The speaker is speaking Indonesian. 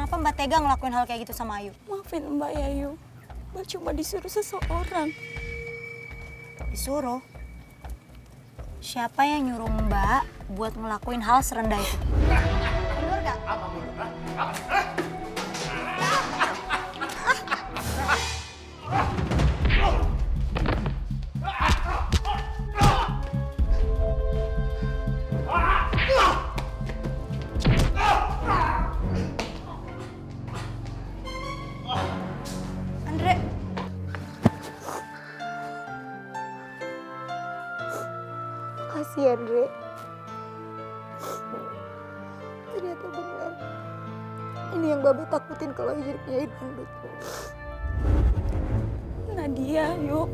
Kenapa Mbak tega ngelakuin hal kayak gitu sama Ayu? Maafin Mbak Yayu. Mbak cuma disuruh seseorang. Disuruh? Siapa yang nyuruh Mbak buat ngelakuin hal serendah itu? Mundur gak? Apa mundur? Andre. Makasih Andre. Ternyata benar. Ini yang Babe takutin kalau hidupnya dangdut. Nadia, yuk.